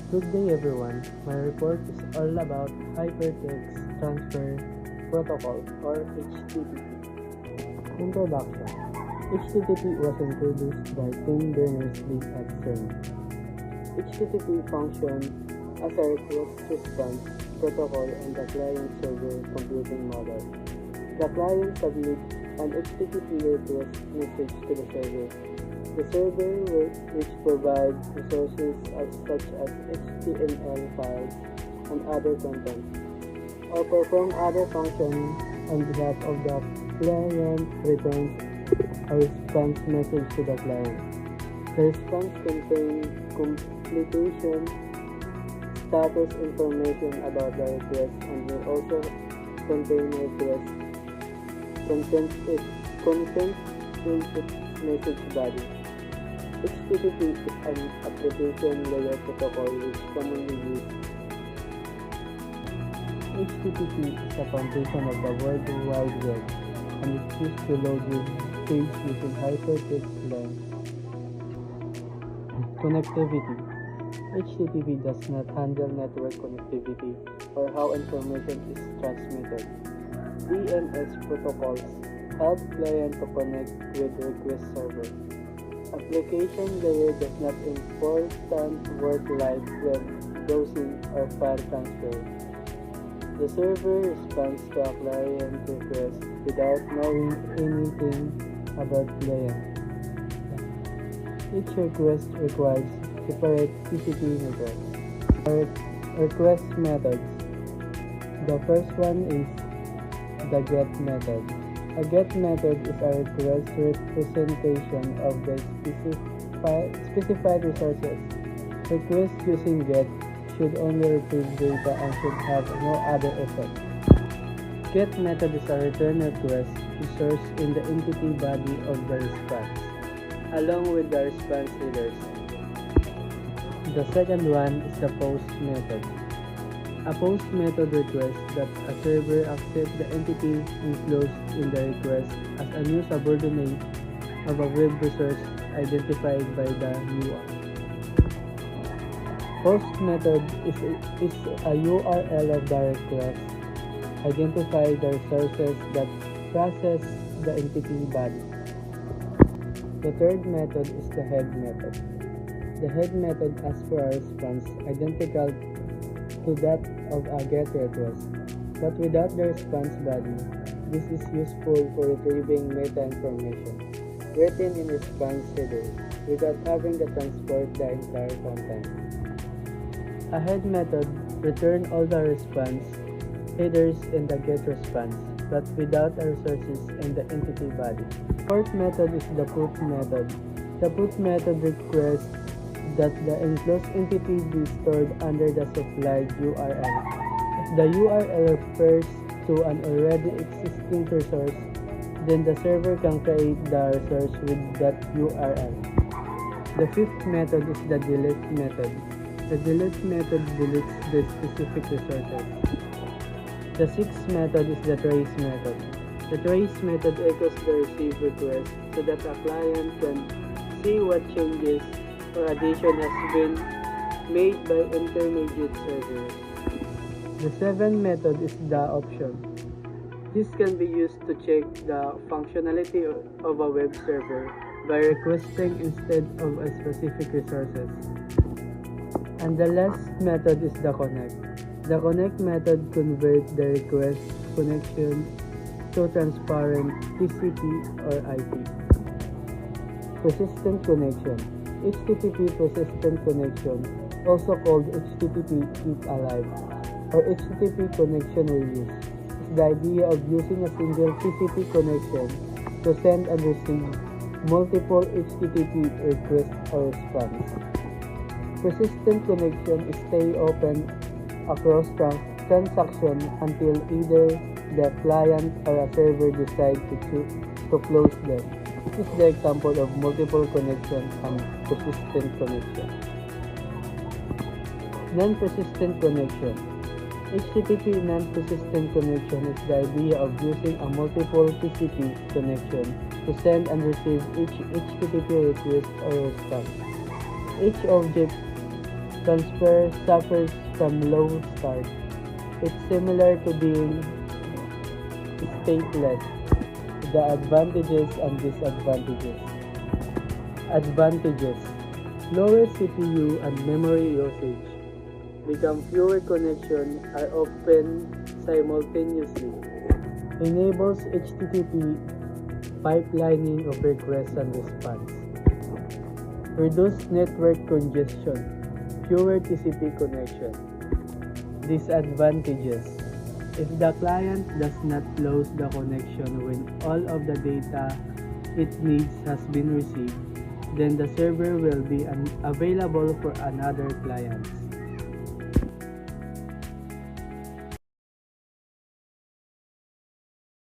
Good day everyone. My report is all about Hypertext Transfer Protocol or HTTP. Introduction. HTTP was introduced by Tim Berners-Lee at CERN. HTTP functions as a request-response protocol in the client-server computing model. The client submits an HTTP request message to the server. The server, which provides resources such as HTML files and other content, or perform other functions on behalf of the client, returns a response message to the client. The response contains completion, status information about the request, and will also contain request content in its message body. HTTP is an application layer protocol which commonly used. HTTP is the foundation of the World Wide Web and is used to load your page using hypertext length. Connectivity. HTTP does not handle network connectivity or how information is transmitted. DNS protocols help clients to connect with request server. Application layer does not important work like web browsing or file transfer. The server responds to a client request without knowing anything about client. Each request requires separate TCP requests. Request methods. The first one is the GET method. A GET method is a request representation of the specified resources. Requests using GET should only retrieve data and should have no other effect. GET method is a return request resource in the entity body of the response, along with the response headers. The second one is the POST method. A POST method requests that a server accepts the entity enclosed in the request as a new subordinate of a web resource identified by the URL. POST method is a URL of the request, identify the resources that process the entity body. The third method is the HEAD method. The HEAD method asks for a response identical to that of a GET request, but without the response body. This is useful for retrieving meta information written in response header without having to transport the entire content. A HEAD method returns all the response headers in the GET response, but without the resources in the entity body. Fourth method is the PUT method. The PUT method requests that the enclosed entity be stored under the supplied URL. If the URL refers to an already existing resource, then the server can create the resource with that URL. The fifth method is the delete method. The delete method deletes the specific resources. The sixth method is the trace method. The trace method echoes the received request so that a client can see what changes or addition has been made by intermediate servers. The seventh method is the option. This can be used to check the functionality of a web server by requesting instead of a specific resources. And the last method is the connect. The connect method converts the request connection to transparent TCP or IP. Persistent connection. HTTP persistent connection, also called HTTP Keep Alive, or HTTP connection reuse, is the idea of using a single TCP connection to send and receive multiple HTTP requests or response. Persistent connection is stay open across transactions until either the client or a server decide to close them. This is the example of multiple connection and persistent connection. Non-persistent connection. HTTP non-persistent connection is the idea of using a multiple TCP connection to send and receive each HTTP request or response. Each object transfer suffers from low start. It's similar to being stateless. The advantages and disadvantages. Advantages: lower CPU and memory usage. Become fewer connections are open simultaneously. Enables HTTP pipelining of requests and response. Reduce network congestion. Fewer TCP connections. Disadvantages: if the client does not close the connection when all of the data it needs has been received, then the server will be unavailable for another client.